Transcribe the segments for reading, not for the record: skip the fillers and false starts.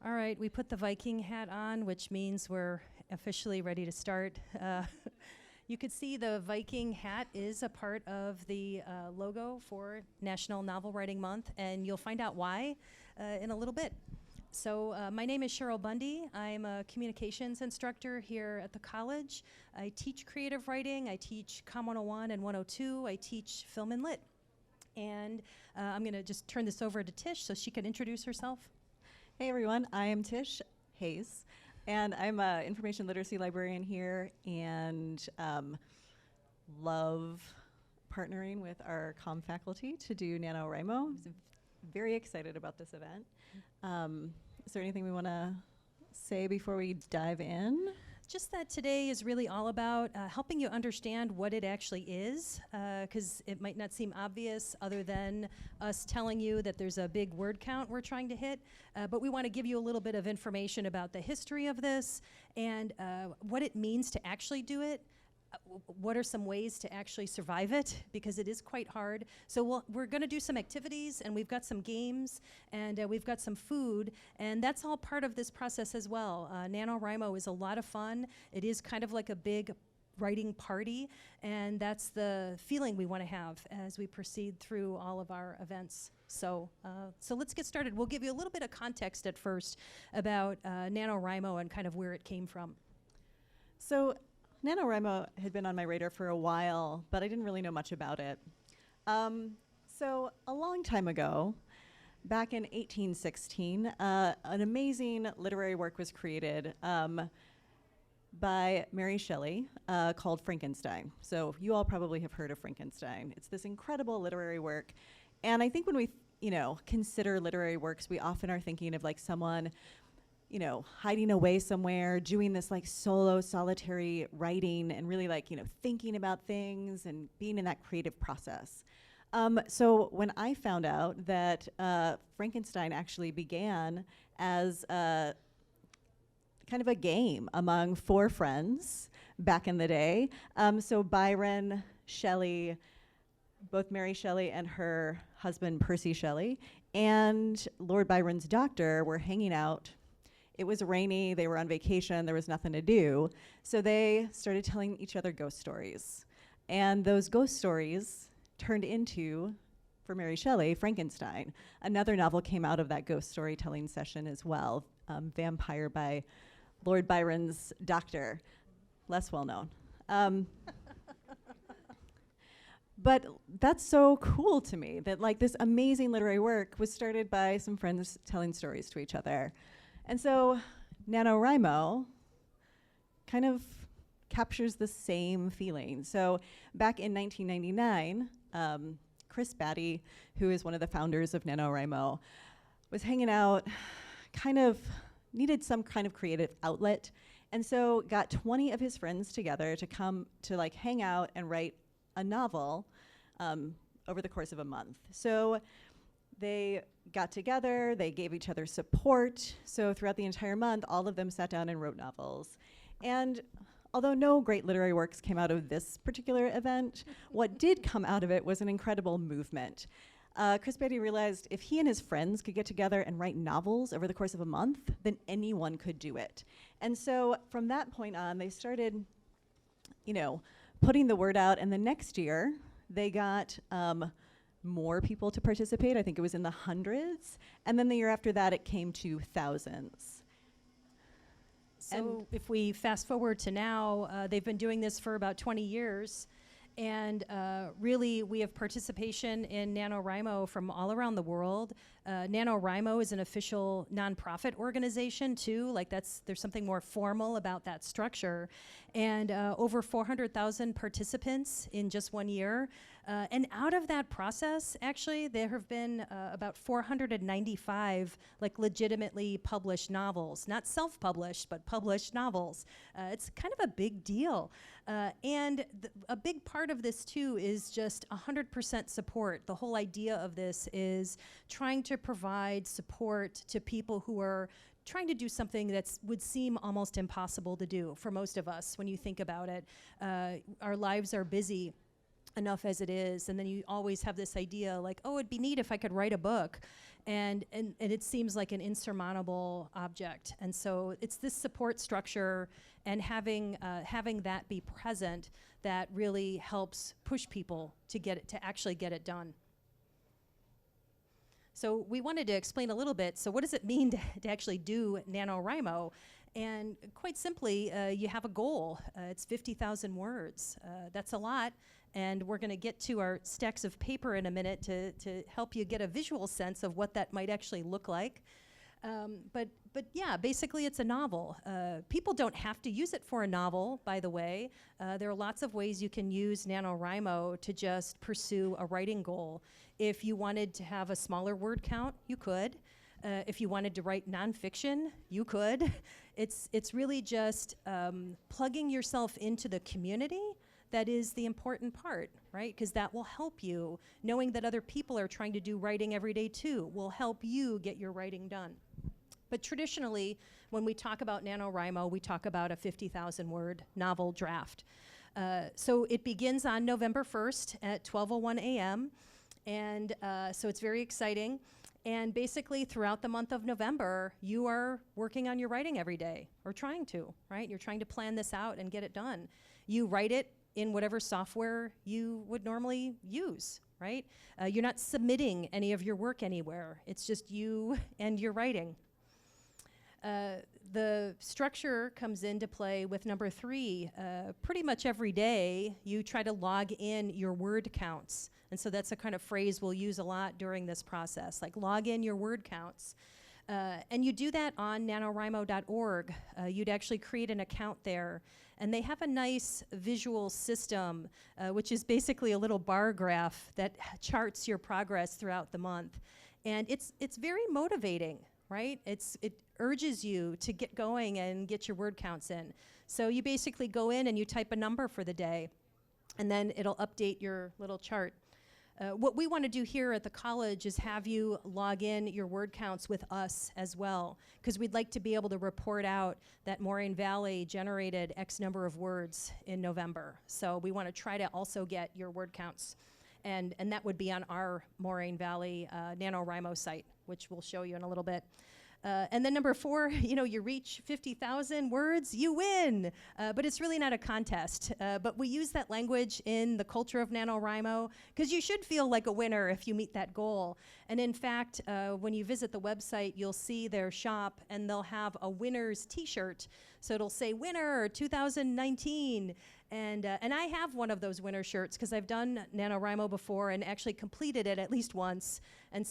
All right, we put the Viking hat on, which means we're officially ready to start. You could see the Viking hat is a part of the logo for National Novel Writing Month, and you'll find out why in a little bit. So my name is Cheryl Bundy. I'm a communications instructor here at the college. I teach creative writing. I teach Com 101 and 102. I teach film and lit. And I'm going to just turn this over to Tish so she can introduce herself. Hey everyone, I am Tish Hayes, and I'm an information literacy librarian here, and love partnering with our comm faculty to do NaNoWriMo. Very excited about this event. Is there anything we want to say before we dive in? Just that today is really all about helping you understand what it actually is, because it might not seem obvious other than us telling you that there's a big word count we're trying to hit, but we want to give you a little bit of information about the history of this and what it means to actually do it. What are some ways to actually survive it, because it is quite hard. So we're going to do some activities, and we've got some games, and we've got some food, and that's all part of this process as well. NaNoWriMo is a lot of fun. It is kind of like a big writing party, and that's the feeling we want to have as we proceed through all of our events. So let's get started. We'll give you a little bit of context at first about NaNoWriMo and kind of where it came from. So NaNoWriMo had been on my radar for a while, but I didn't really know much about it. So a long time ago, back in 1816, an amazing literary work was created by Mary Shelley called Frankenstein. So you all probably have heard of Frankenstein. It's this incredible literary work. And I think when we consider literary works, we often are thinking of like someone hiding away somewhere, doing this like solo, solitary writing and really like, thinking about things and being in that creative process. So when I found out that Frankenstein actually began as kind of a game among four friends back in the day. So Byron, Shelley, both Mary Shelley and her husband Percy Shelley, and Lord Byron's doctor were hanging out. It was rainy, they were on vacation, there was nothing to do. So they started telling each other ghost stories. And those ghost stories turned into, for Mary Shelley, Frankenstein. Another novel came out of that ghost storytelling session as well, Vampire by Lord Byron's doctor, less well known. But that's so cool to me, that like this amazing literary work was started by some friends telling stories to each other. And so NaNoWriMo kind of captures the same feeling. So back in 1999, Chris Batty, who is one of the founders of NaNoWriMo, was hanging out, kind of needed some kind of creative outlet, and so got 20 of his friends together to come to like hang out and write a novel over the course of a month. So they got together, they gave each other support. So throughout the entire month, all of them sat down and wrote novels. And although no great literary works came out of this particular event, what did come out of it was an incredible movement. Chris Batty realized if he and his friends could get together and write novels over the course of a month, then anyone could do it. And so from that point on, they started, putting the word out. And the next year, they got more people to participate. I think it was in the hundreds. And then the year after that, it came to thousands. So if we fast forward to now, they've been doing this for about 20 years. And really, we have participation in NaNoWriMo from all around the world. NaNoWriMo is an official nonprofit organization too. Like there's something more formal about that structure. And over 400,000 participants in just 1 year. And out of that process, actually, there have been about 495 like legitimately published novels, not self-published, but published novels. It's kind of a big deal. And a big part of this too is just 100% support. The whole idea of this is trying to provide support to people who are trying to do something that would seem almost impossible to do for most of us when you think about it. Our lives are busy. enough as it is. And then you always have this idea like, oh, it'd be neat if I could write a book. And it seems like an insurmountable object. And so it's this support structure and having that be present that really helps push people to actually get it done. So we wanted to explain a little bit, so what does it mean to actually do NaNoWriMo? And quite simply, you have a goal. It's 50,000 words. That's a lot, and we're gonna get to our stacks of paper in a minute to help you get a visual sense of what that might actually look like. But yeah, basically it's a novel. People don't have to use it for a novel, by the way. There are lots of ways you can use NaNoWriMo to just pursue a writing goal. If you wanted to have a smaller word count, you could. If you wanted to write nonfiction, you could. It's really just plugging yourself into the community that is the important part, right? Because that will help you. Knowing that other people are trying to do writing every day too will help you get your writing done. But traditionally, when we talk about NaNoWriMo, we talk about a 50,000 word novel draft. So it begins on November 1st at 12:01 a.m. And so it's very exciting. And basically throughout the month of November, you are working on your writing every day, or trying to, right? You're trying to plan this out and get it done. You write it in whatever software you would normally use, right? You're not submitting any of your work anywhere. It's just you and your writing. The structure comes into play with number 3. Pretty much every day, you try to log in your word counts. And so that's a kind of phrase we'll use a lot during this process, like log in your word counts. And you do that on NaNoWriMo.org. You'd actually create an account there. And they have a nice visual system, which is basically a little bar graph that charts your progress throughout the month. And it's very motivating, right? It urges you to get going and get your word counts in. So you basically go in and you type a number for the day, and then it'll update your little chart. What we want to do here at the college is have you log in your word counts with us as well, because we'd like to be able to report out that Moraine Valley generated X number of words in November. So we want to try to also get your word counts. And that would be on our Moraine Valley NaNoWriMo site, which we'll show you in a little bit. And then number 4, you reach 50,000 words, you win. But it's really not a contest. But we use that language in the culture of NaNoWriMo because you should feel like a winner if you meet that goal. And in fact, when you visit the website, you'll see their shop and they'll have a winner's t-shirt. So it'll say winner 2019. And I have one of those winner shirts because I've done NaNoWriMo before and actually completed it at least once. And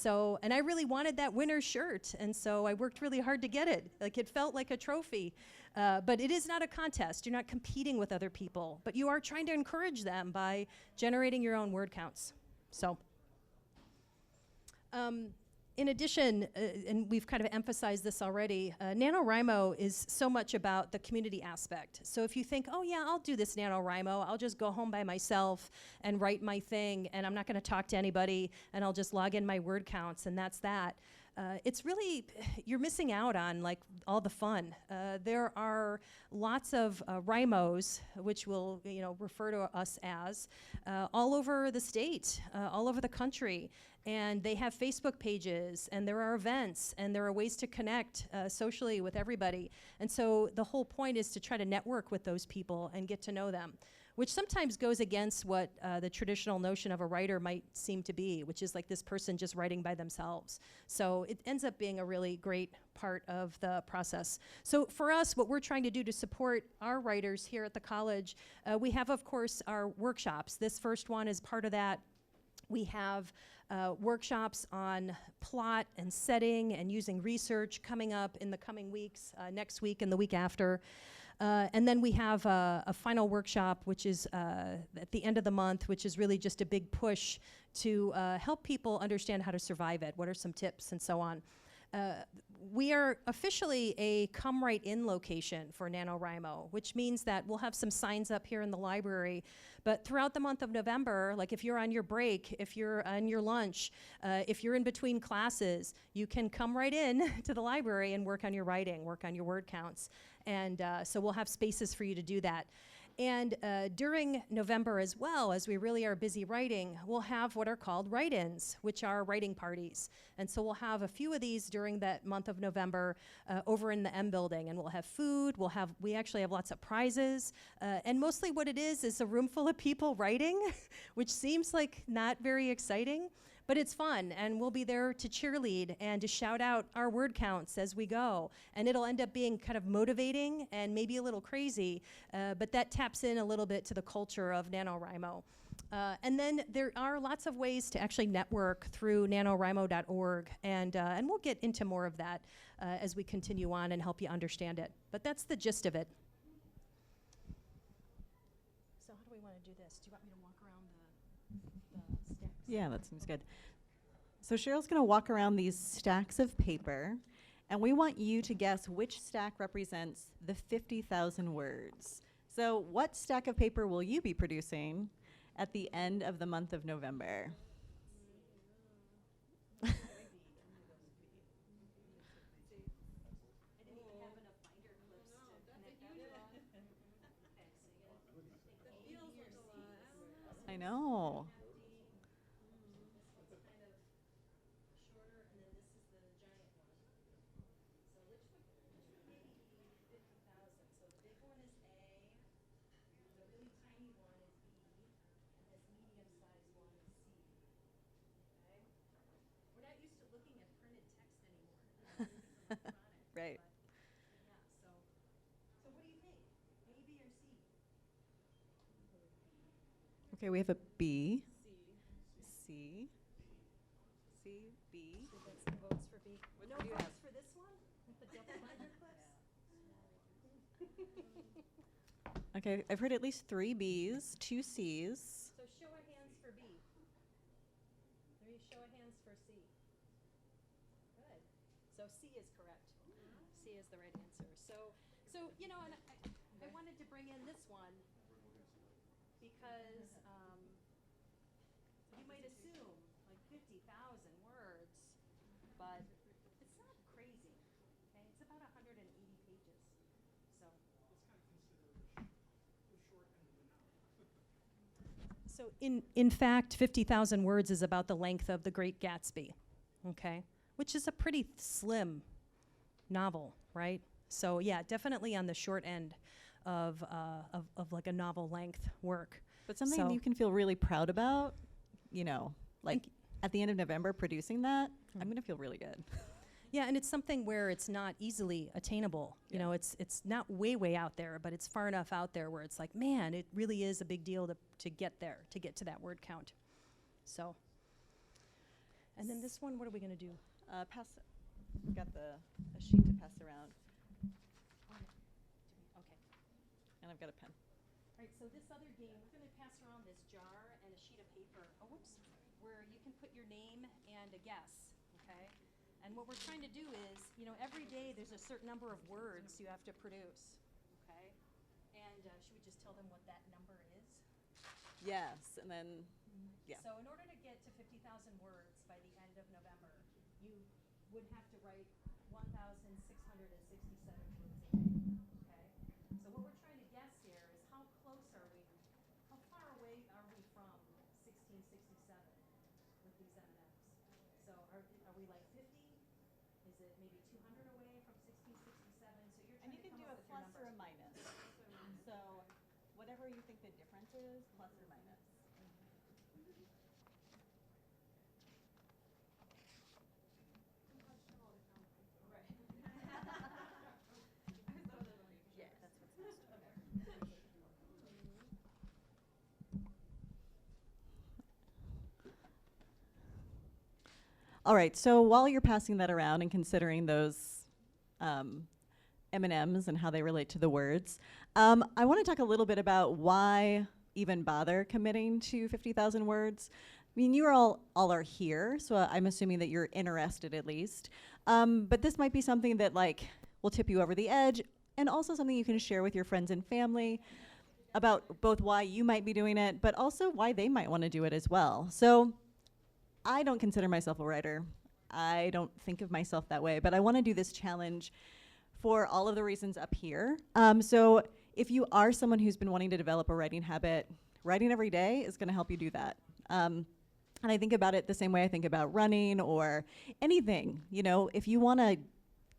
I really wanted that winner shirt. And so I worked really hard to get it. Like it felt like a trophy. But it is not a contest. You're not competing with other people. But you are trying to encourage them by generating your own word counts. So in addition, and we've kind of emphasized this already, NaNoWriMo is so much about the community aspect. So if you think, oh yeah, I'll do this NaNoWriMo, I'll just go home by myself and write my thing, and I'm not going to talk to anybody, and I'll just log in my word counts, and that's that. It's really, you're missing out on like all the fun. There are lots of RIMOs, which we'll refer to us as, all over the state, all over the country. And they have Facebook pages, and there are events, and there are ways to connect socially with everybody. And so the whole point is to try to network with those people and get to know them, which sometimes goes against what the traditional notion of a writer might seem to be, which is like this person just writing by themselves. So it ends up being a really great part of the process. So for us, what we're trying to do to support our writers here at the college, we have, of course, our workshops. This first one is part of that. We have workshops on plot and setting and using research coming up in the coming weeks, next week and the week after. And then we have a final workshop, which is at the end of the month, which is really just a big push to help people understand how to survive it. What are some tips and so on. We are officially a come right in location for NaNoWriMo, which means that we'll have some signs up here in the library. But throughout the month of November, like if you're on your break, if you're on your lunch, if you're in between classes, you can come right in to the library and work on your writing, work on your word counts. And so we'll have spaces for you to do that. And during November as well, as we really are busy writing, we'll have what are called write-ins, which are writing parties. And so we'll have a few of these during that month of November over in the M building. And we'll have food, we actually have lots of prizes. And mostly what it is a room full of people writing, which seems like not very exciting. But it's fun, and we'll be there to cheerlead and to shout out our word counts as we go. And it'll end up being kind of motivating and maybe a little crazy, but that taps in a little bit to the culture of NaNoWriMo. And then there are lots of ways to actually network through nanowrimo.org, and we'll get into more of that as we continue on and help you understand it. But that's the gist of it. So how do we want to do this? Do you want me to walk around the stacks? Yeah, that seems good. So Cheryl's going to walk around these stacks of paper, and we want you to guess which stack represents the 50,000 words. So what stack of paper will you be producing at the end of the month of November? I know. Right. So what do you think? A, B, or C? Okay, we have a B. C. C, B. So that's the votes for B. What No do you votes have? for this one? With the double binder clips? Okay, I've heard at least 3 Bs, 2 Cs. So show of hands for B. Maybe show of hands for C. Good. So C is correct. C is the right answer. So you know, and I wanted to bring in this one because you might assume like 50,000 words, but it's not crazy. Okay, it's about 180 pages. So. So in fact, 50,000 words is about the length of The Great Gatsby, okay? Which is a pretty slim novel, right? So yeah, definitely on the short end of like a novel length work. But something So- you can feel really proud about, you know, like at the end of November producing that, I'm going to feel really good. Yeah, and it's something where it's not easily attainable. You know, it's not way out there, but it's far enough out there where it's like, man, it really is a big deal to get there, to get to that word count. So, and then this one, what are we going to do? Pass. We've got a sheet to pass around, Okay. and I've got a pen. All right, so this other game, we're going to pass around this jar and a sheet of paper, where you can put your name and a guess, okay? And what we're trying to do is, you know, every day there's a certain number of words you have to produce, okay? And should we just tell them what that number is? Yes, and then, yeah. So in order to get to 50,000 words by the end of November, you would have to write 1,667 words a day, okay? So what we're trying to guess here is how far away are we from 1667 with these M&Ms? So are we like 50? Is it maybe 200 away from 1667? So you're And trying you to can come do up a with your plus or a numbers. minus. So whatever you think the difference is, plus or minus. Yeah, that's what's supposed to be. All right, so while you're passing that around and considering those M&Ms and how they relate to the words, I want to talk a little bit about why even bother committing to 50,000 words. I mean, you all are here, so I'm assuming that you're interested at least. But this might be something that like will tip you over the edge, and also something you can share with your friends and family about both why you might be doing it, but also why they might want to do it as well. So I don't consider myself a writer. I don't think of myself that way, but I want to do this challenge for all of the reasons up here. So if you are someone who's been wanting to develop a writing habit, writing every day is going to help you do that. And I think about it the same way I think about running or anything. You know, if you want to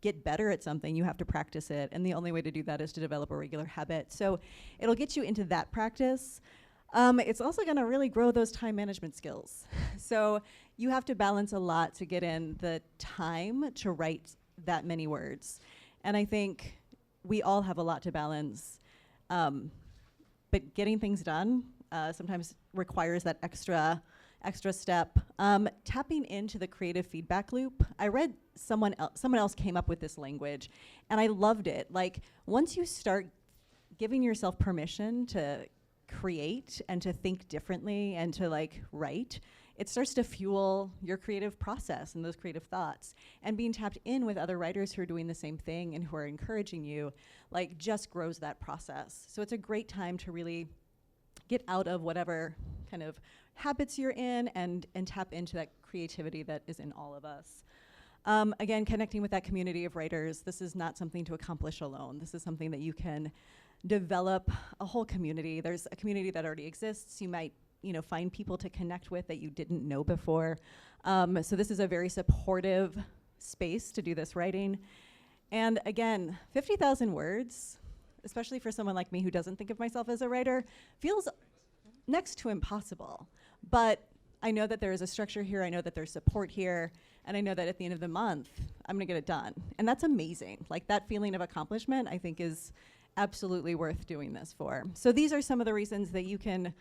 get better at something, you have to practice it. And the only way to do that is to develop a regular habit. So it'll get you into that practice. It's also going to really grow those time management skills. So you have to balance a lot to get in the time to write that many words. And I think we all have a lot to balance. But getting things done sometimes requires that extra step. Tapping into the creative feedback loop. I read someone else came up with this language, and I loved it. Like, once you start giving yourself permission to create and to think differently and to like write, it starts to fuel your creative process and those creative thoughts. And being tapped in with other writers who are doing the same thing and who are encouraging you, like, just grows that process. So it's a great time to really get out of whatever kind of habits you're in and tap into that creativity that is in all of us. Again, connecting with that community of writers, this is not something to accomplish alone. This is something that you can develop a whole community. There's a community that already exists. You might, find people to connect with that you didn't know before. So this is a very supportive space to do this writing. And again, 50,000 words, especially for someone like me who doesn't think of myself as a writer, feels next to impossible. But I know that there is a structure here, I know that there's support here, and I know that at the end of the month, I'm gonna get it done. And that's amazing. Like, that feeling of accomplishment, I think, is absolutely worth doing this for. So these are some of the reasons that you can,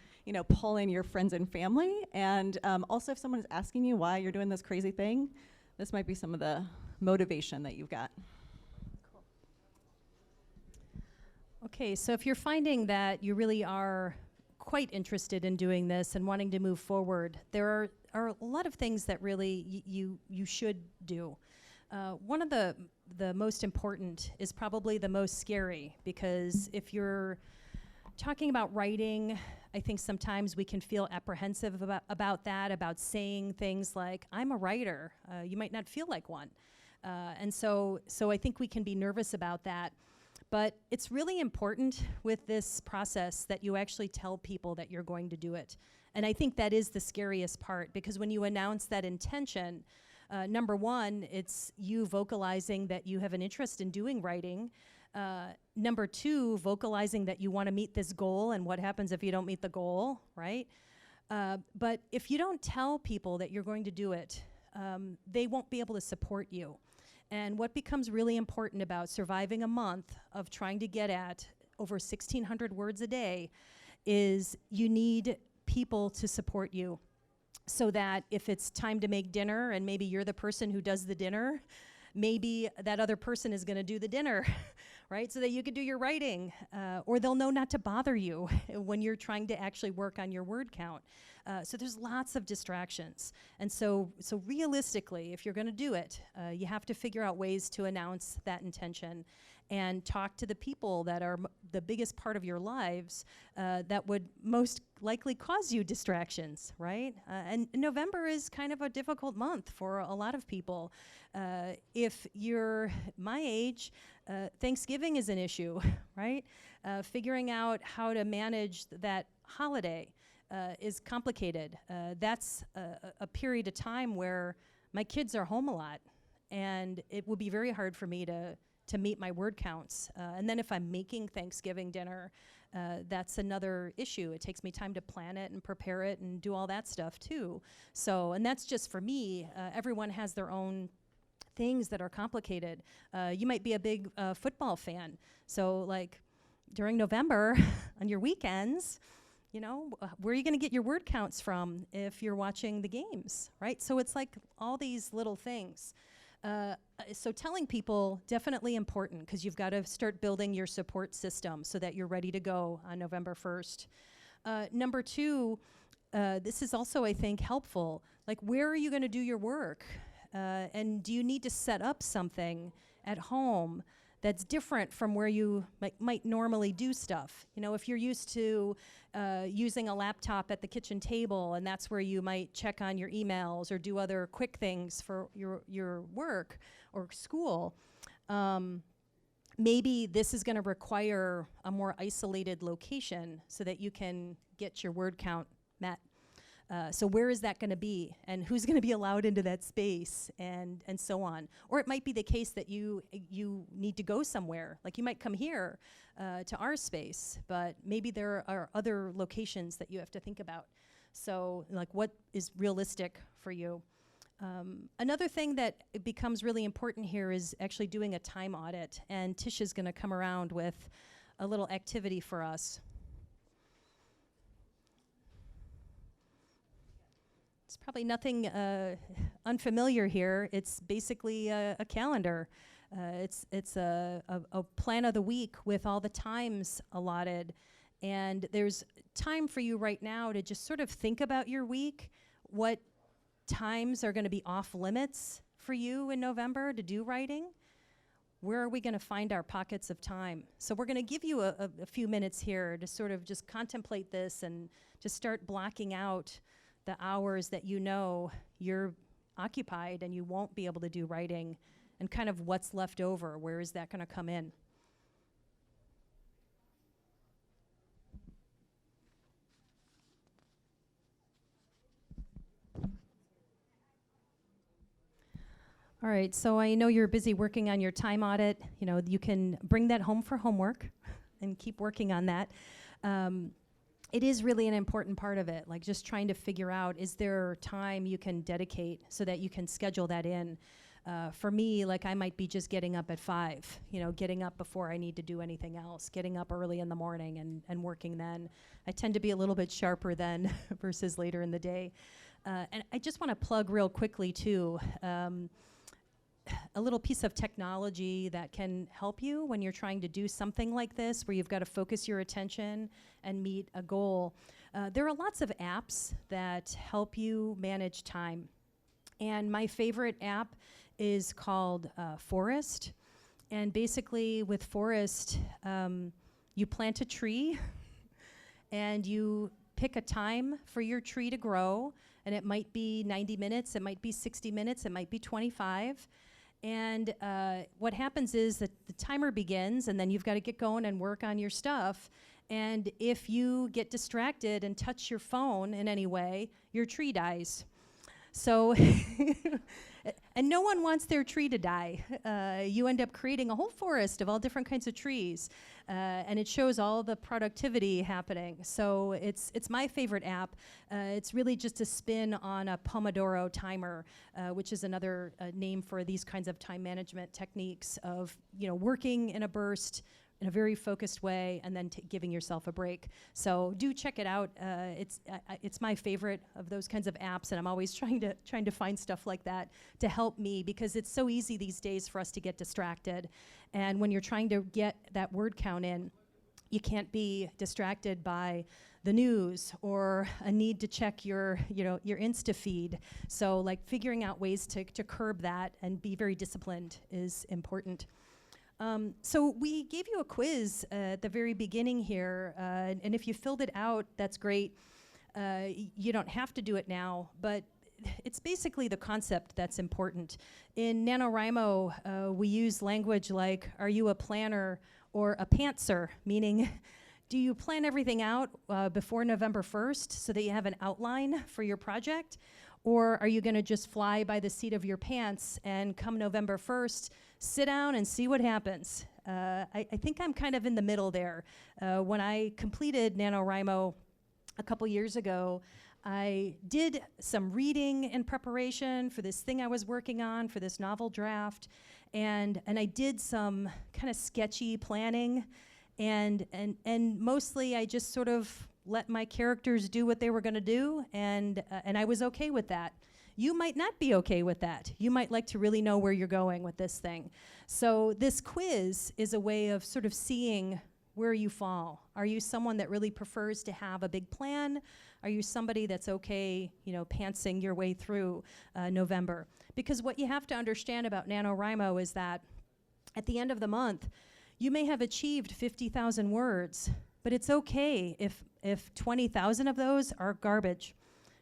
pull in your friends and family. And also, if someone is asking you why you're doing this crazy thing, this might be some of the motivation that you've got. Cool. Okay, so if you're finding that you really are quite interested in doing this and wanting to move forward, there are a lot of things that really you should do. One of the most important is probably the most scary, because if you're talking about writing, I think sometimes we can feel apprehensive about saying things like, I'm a writer. You might not feel like one. And so I think we can be nervous about that. But it's really important with this process that you actually tell people that you're going to do it. And I think that is the scariest part, because when you announce that intention, number one, it's you vocalizing that you have an interest in doing writing. Number two, vocalizing that you want to meet this goal, and what happens if you don't meet the goal, right? But if you don't tell people that you're going to do it, they won't be able to support you. And what becomes really important about surviving a month of trying to get at over 1,600 words a day is you need people to support you, so that if it's time to make dinner and maybe you're the person who does the dinner, maybe that other person is going to do the dinner, right? So that you could do your writing, or they'll know not to bother you when you're trying to actually work on your word count. So there's lots of distractions. And so realistically, if you're going to do it, you have to figure out ways to announce that intention and talk to the people that are the biggest part of your lives that would most likely cause you distractions, right? And November is kind of a difficult month for a lot of people. If you're my age, Thanksgiving is an issue, right? Figuring out how to manage that holiday is complicated. That's a period of time where my kids are home a lot, and it would be very hard for me to meet my word counts. And then if I'm making Thanksgiving dinner, that's another issue. It takes me time to plan it and prepare it and do all that stuff too. So, and that's just for me. Everyone has their own things that are complicated. You might be a big football fan. So like during November on your weekends, where are you going to get your word counts from if you're watching the games, right? So it's like all these little things. So telling people, definitely important, because you've got to start building your support system so that you're ready to go on November 1st. Number two, this is also, I think, helpful. Like, where are you going to do your work? And do you need to set up something at home that's different from where you might normally do stuff? If you're used to using a laptop at the kitchen table, and that's where you might check on your emails or do other quick things for your work or school, maybe this is going to require a more isolated location so that you can get your word count met. So where is that going to be, and who's going to be allowed into that space, and so on. Or it might be the case that you need to go somewhere. Like you might come here to our space, but maybe there are other locations that you have to think about. So like what is realistic for you? Another thing that becomes really important here is actually doing a time audit, and Tisha's going to come around with a little activity for us. It's probably nothing unfamiliar here. It's basically a calendar. It's a plan of the week with all the times allotted. And there's time for you right now to just sort of think about your week, what times are going to be off limits for you in November to do writing. Where are we going to find our pockets of time? So we're going to give you a few minutes here to sort of just contemplate this and just start blocking out the hours that you know you're occupied and you won't be able to do writing, and kind of what's left over. Where is that going to come in? All right, so I know you're busy working on your time audit. You know, you can bring that home for homework and keep working on that. It is really an important part of it, like just trying to figure out, is there time you can dedicate so that you can schedule that in? For me, like I might be just getting up at 5, you know, getting up before I need to do anything else, getting up early in the morning and working then. I tend to be a little bit sharper then versus later in the day. And I just want to plug real quickly too, a little piece of technology that can help you when you're trying to do something like this, where you've got to focus your attention and meet a goal. There are lots of apps that help you manage time. And my favorite app is called Forest. And basically with Forest, you plant a tree and you pick a time for your tree to grow. And it might be 90 minutes, it might be 60 minutes, it might be 25. And what happens is that the timer begins, and then you've got to get going and work on your stuff. And if you get distracted and touch your phone in any way, your tree dies. So, and no one wants their tree to die. You end up creating a whole forest of all different kinds of trees, and it shows all the productivity happening. So it's my favorite app. It's really just a spin on a Pomodoro timer, which is another name for these kinds of time management techniques of, you know, working in a burst in a very focused way, and then giving yourself a break. So do check it out. It's my favorite of those kinds of apps, and I'm always trying to find stuff like that to help me, because it's so easy these days for us to get distracted. And when you're trying to get that word count in, you can't be distracted by the news or a need to check your Insta feed. So like figuring out ways to curb that and be very disciplined is important. So we gave you a quiz at the very beginning here, and if you filled it out, that's great. You don't have to do it now, but it's basically the concept that's important. In NaNoWriMo, we use language like, are you a planner or a pantser? Meaning, do you plan everything out before November 1st so that you have an outline for your project? Or are you going to just fly by the seat of your pants and come November 1st, sit down and see what happens? I think I'm kind of in the middle there. When I completed NaNoWriMo a couple years ago, I did some reading in preparation for this thing I was working on, for this novel draft, and I did some kind of sketchy planning, and mostly I just sort of let my characters do what they were going to do, and I was okay with that. You might not be okay with that. You might like to really know where you're going with this thing. So this quiz is a way of sort of seeing where you fall. Are you someone that really prefers to have a big plan? Are you somebody that's okay, pantsing your way through November? Because what you have to understand about NaNoWriMo is that at the end of the month, you may have achieved 50,000 words, but it's okay if 20,000 of those are garbage.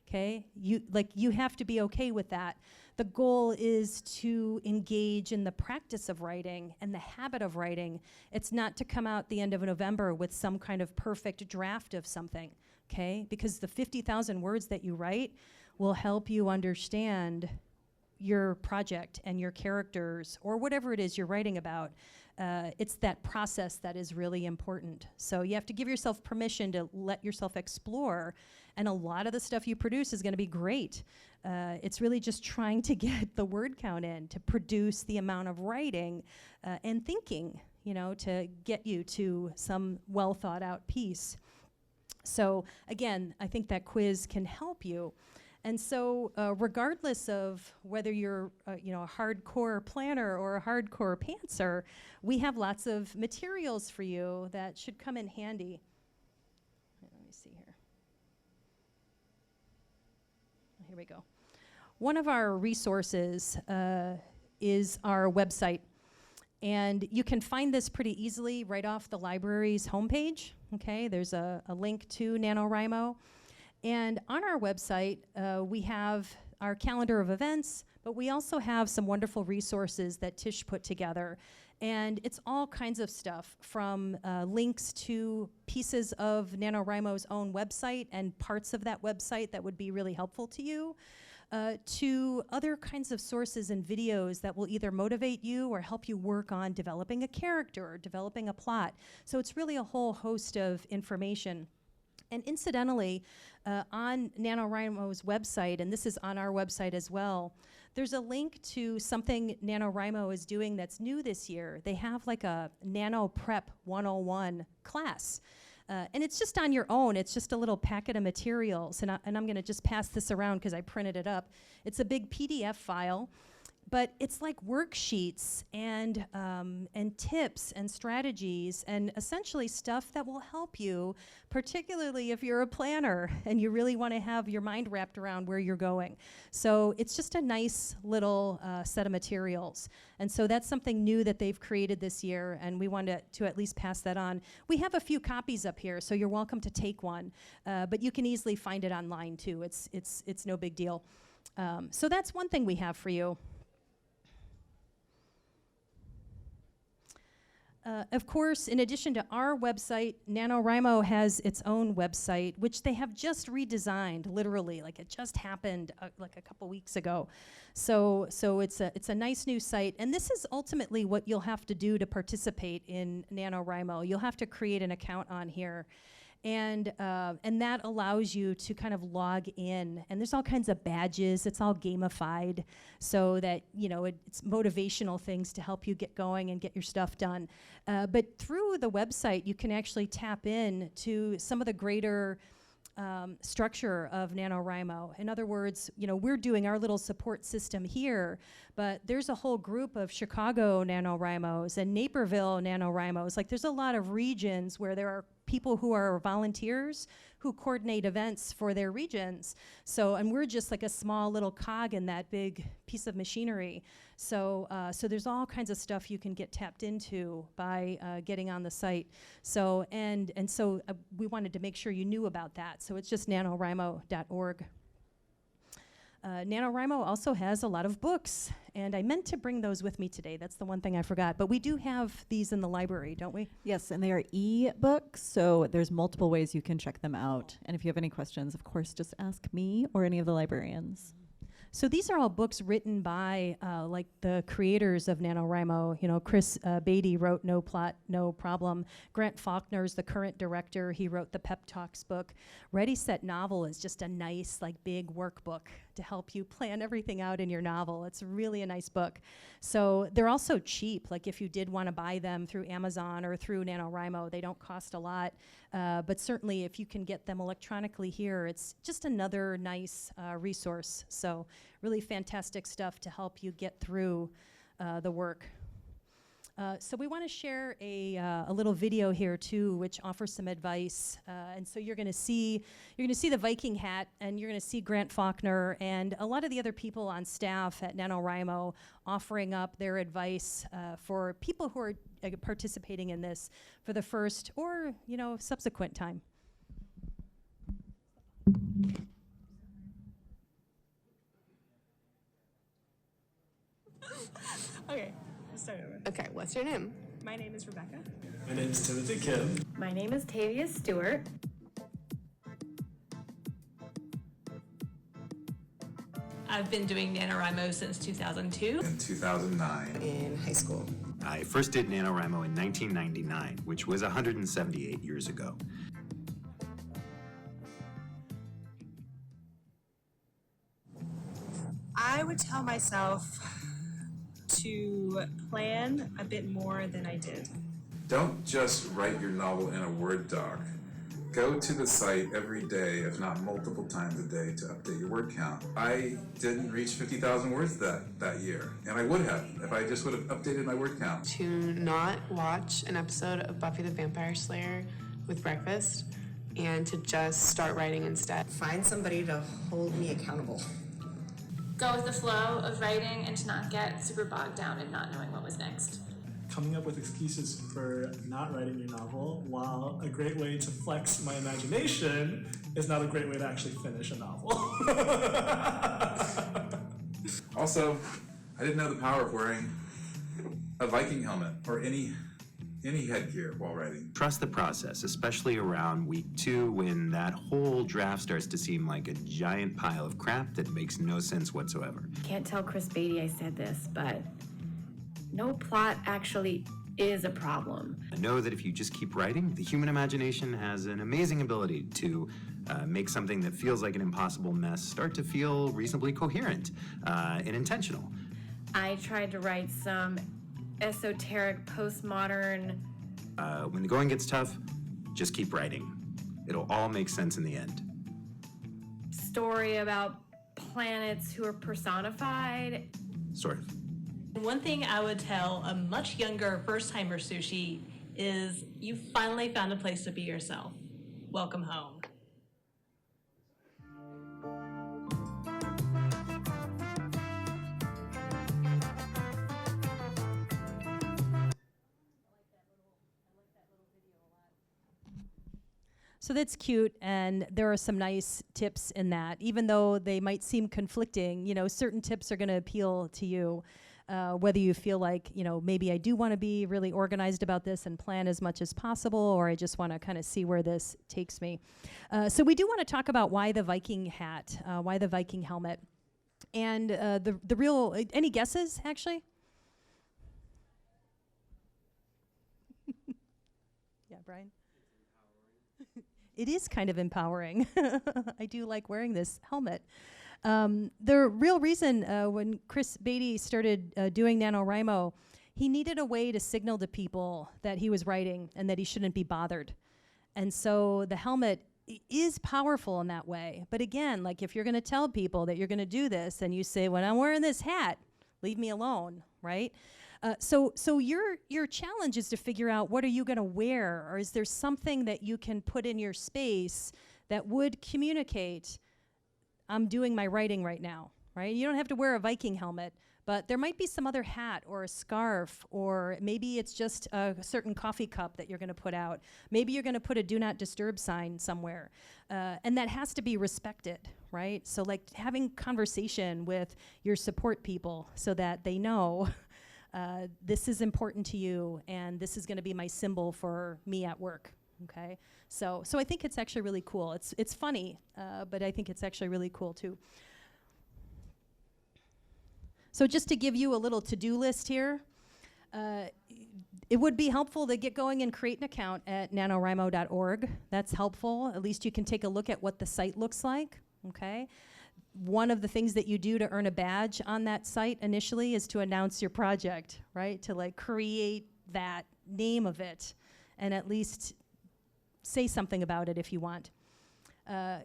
Okay, you have to be okay with that. The goal is to engage in the practice of writing and the habit of writing. It's not to come out the end of November with some kind of perfect draft of something, okay? Because the 50,000 words that you write will help you understand your project and your characters or whatever it is you're writing about. It's that process that is really important. So you have to give yourself permission to let yourself explore, and a lot of the stuff you produce is going to be great. It's really just trying to get the word count in to produce the amount of writing and thinking, you know, to get you to some well thought out piece. So again, I think that quiz can help you. And so regardless of whether you're you know, a hardcore planner or a hardcore pantser, we have lots of materials for you that should come in handy. Let me see here. Here we go. One of our resources is our website. And you can find this pretty easily right off the library's homepage. Okay, there's a link to NaNoWriMo. And on our website, we have our calendar of events, but we also have some wonderful resources that Tish put together. And it's all kinds of stuff, from links to pieces of NaNoWriMo's own website and parts of that website that would be really helpful to you, to other kinds of sources and videos that will either motivate you or help you work on developing a character or developing a plot. So it's really a whole host of information. And incidentally, on NaNoWriMo's website, and this is on our website as well, there's a link to something NaNoWriMo is doing that's new this year. They have like a Nano Prep 101 class. And it's just on your own. It's just a little packet of materials. And I'm going to just pass this around because I printed it up. It's a big PDF file. But it's like worksheets and tips and strategies and essentially stuff that will help you, particularly if you're a planner and you really want to have your mind wrapped around where you're going. So it's just a nice little set of materials. And so that's something new that they've created this year, and we wanted to at least pass that on. We have a few copies up here, so you're welcome to take one. But you can easily find it online too. It's no big deal. So that's one thing we have for you. Of course, in addition to our website, NaNoWriMo has its own website, which they have just redesigned, literally, like it just happened like a couple weeks ago. So it's a nice new site, and this is ultimately what you'll have to do to participate in NaNoWriMo. You'll have to create an account on here. And that allows you to kind of log in, and there's all kinds of badges. It's all gamified, so that, you know, it's motivational things to help you get going and get your stuff done. But through the website, you can actually tap in to some of the greater structure of NaNoWriMo. In other words, you know, we're doing our little support system here, but there's a whole group of Chicago NaNoWriMos and Naperville NaNoWriMos. Like, there's a lot of regions where there are people who are volunteers who coordinate events for their regions. So, and we're just like a small little cog in that big piece of machinery. So, so there's all kinds of stuff you can get tapped into by getting on the site. So, and so we wanted to make sure you knew about that. So it's just nanowrimo.org. NaNoWriMo also has a lot of books, and I meant to bring those with me today. That's the one thing I forgot. But we do have these in the library, don't we? Yes, and they are e-books, so there's multiple ways you can check them out. And if you have any questions, of course, just ask me or any of the librarians. So these are all books written by like the creators of NaNoWriMo. You know, Chris Beatty wrote No Plot, No Problem. Grant Faulkner's the current director. He wrote the Pep Talks book. Ready, Set, Novel is just a nice, like, big workbook to help you plan everything out in your novel. It's really a nice book. So they're also cheap. Like, if you did want to buy them through Amazon or through NaNoWriMo, they don't cost a lot. But certainly if you can get them electronically here, it's just another nice resource. So really fantastic stuff to help you get through the work. So we want to share a little video here too, which offers some advice. And so you're going to see the Viking hat, and you're going to see Grant Faulkner and a lot of the other people on staff at NaNoWriMo offering up their advice for people who are participating in this for the first or, you know, subsequent time. Okay, let's start over. Okay, what's your name? My name is Rebecca. My name is Timothy Kim. My name is Tavia Stewart. I've been doing NaNoWriMo since 2002. In 2009. In high school. I first did NaNoWriMo in 1999, which was 178 years ago. I would tell myself to plan a bit more than I did. Don't just write your novel in a Word doc. Go to the site every day, if not multiple times a day, to update your word count. I didn't reach 50,000 words that year, and I would have if I just would have updated my word count. To not watch an episode of Buffy the Vampire Slayer with breakfast, and to just start writing instead. Find somebody to hold me accountable. Go with the flow of writing and to not get super bogged down in not knowing what was next. Coming up with excuses for not writing your novel, while a great way to flex my imagination, is not a great way to actually finish a novel. Also, I didn't know the power of wearing a Viking helmet or any headgear while writing. Trust the process, especially around week 2 when that whole draft starts to seem like a giant pile of crap that makes no sense whatsoever. Can't tell Chris Beatty I said this, but no plot actually is a problem. I know that if you just keep writing, the human imagination has an amazing ability to make something that feels like an impossible mess start to feel reasonably coherent and intentional. I tried to write some esoteric postmodern. When the going gets tough, just keep writing. It'll all make sense in the end. Story about planets who are personified. Sort of. One thing I would tell a much younger first-timer sushi is you finally found a place to be yourself. Welcome home. So that's cute, and there are some nice tips in that. Even though they might seem conflicting, you know, certain tips are going to appeal to you, whether you feel like, you know, maybe I do want to be really organized about this and plan as much as possible, or I just want to kind of see where this takes me. So we do want to talk about why the Viking hat, why the Viking helmet, and the real. Any guesses, actually? Yeah, Brian. It is kind of empowering. I do like wearing this helmet. The real reason when Chris Beatty started doing NaNoWriMo, he needed a way to signal to people that he was writing and that he shouldn't be bothered. And so the helmet is powerful in that way. But again, like if you're going to tell people that you're going to do this and you say, when I'm wearing this hat, leave me alone, right? So your challenge is to figure out, what are you going to wear, or is there something that you can put in your space that would communicate, I'm doing my writing right now, right? You don't have to wear a Viking helmet, but there might be some other hat or a scarf, or maybe it's just a certain coffee cup that you're going to put out. Maybe you're going to put a do not disturb sign somewhere, and that has to be respected, right? So like having conversation with your support people so that they know this is important to you, and this is going to be my symbol for me at work. Okay, so I think it's actually really cool. It's funny, but I think it's actually really cool too. So just to give you a little to-do list here, it would be helpful to get going and create an account at nanowrimo.org. That's helpful. At least you can take a look at what the site looks like. Okay. One of the things that you do to earn a badge on that site initially is to announce your project, right? To like create that name of it and at least say something about it if you want.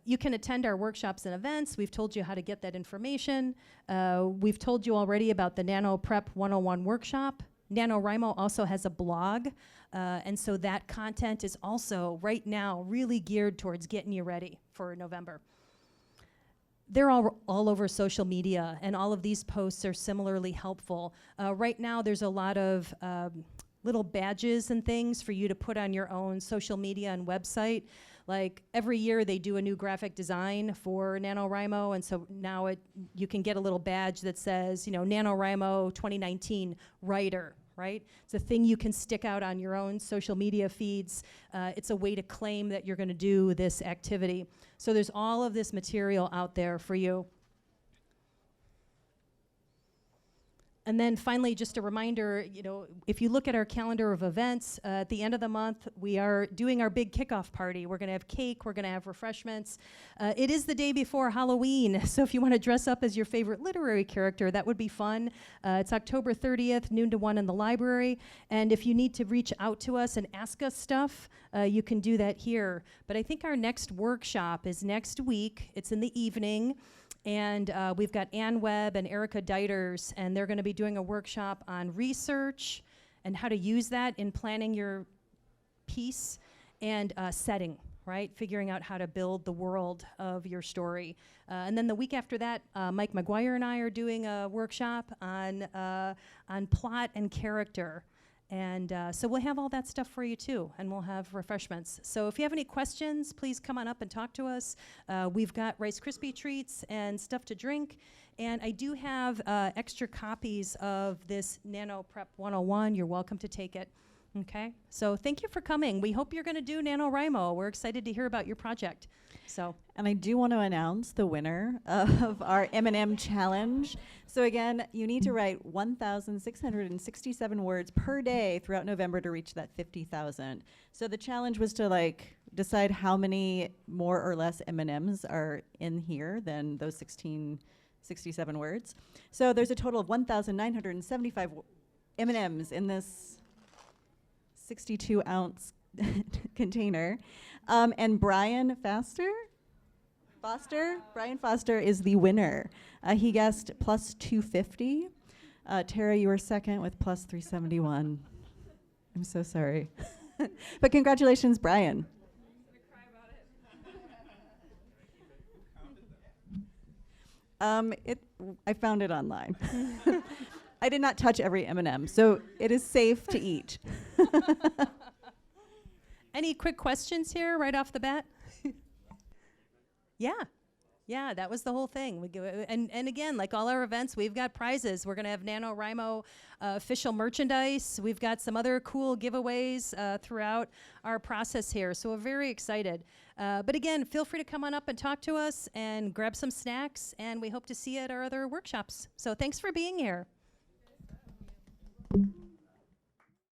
You can attend our workshops and events. We've told you how to get that information. We've told you already about the Nano Prep 101 workshop. NaNoWriMo also has a blog, and so that content is also right now really geared towards getting you ready for November. They're all over social media, and all of these posts are similarly helpful. Right now, there's a lot of little badges and things for you to put on your own social media and website. Like every year they do a new graphic design for NaNoWriMo, and so now you can get a little badge that says, NaNoWriMo 2019 writer, right? It's a thing you can stick out on your own social media feeds. It's a way to claim that you're going to do this activity. So there's all of this material out there for you. And then finally, just a reminder, if you look at our calendar of events, at the end of the month, we are doing our big kickoff party. We're going to have cake. We're going to have refreshments. It is the day before Halloween, so if you want to dress up as your favorite literary character, that would be fun. It's October 30th, noon to 1 in the library. And if you need to reach out to us and ask us stuff, you can do that here. But I think our next workshop is next week. It's in the evening. And we've got Ann Webb and Erica Deiters, and they're going to be doing a workshop on research and how to use that in planning your piece and setting, right? Figuring out how to build the world of your story. And then the week after that, Mike McGuire and I are doing a workshop on plot and character. And so we'll have all that stuff for you too, and we'll have refreshments. So if you have any questions, please come on up and talk to us. We've got Rice Krispie treats and stuff to drink. And I do have extra copies of this Nano Prep 101. You're welcome to take it. Okay, so thank you for coming. We hope you're going to do NaNoWriMo. We're excited to hear about your project. And I do want to announce the winner of our M&M challenge. So again, you need to write 1,667 words per day throughout November to reach that 50,000. So the challenge was to decide how many more or less M&Ms are in here than those 1,667 words. So there's a total of 1,975 M&Ms in this 62-ounce container. And Brian Foster is the winner. He guessed plus 250. Tara, you were second with plus 371. I'm so sorry. But congratulations, Brian. I found it online. I did not touch every M&M, so it is safe to eat. Any quick questions here right off the bat? Yeah, that was the whole thing. And again, like all our events, we've got prizes. We're going to have NaNoWriMo official merchandise. We've got some other cool giveaways throughout our process here. So we're very excited. But again, feel free to come on up and talk to us and grab some snacks. And we hope to see you at our other workshops. So thanks for being here.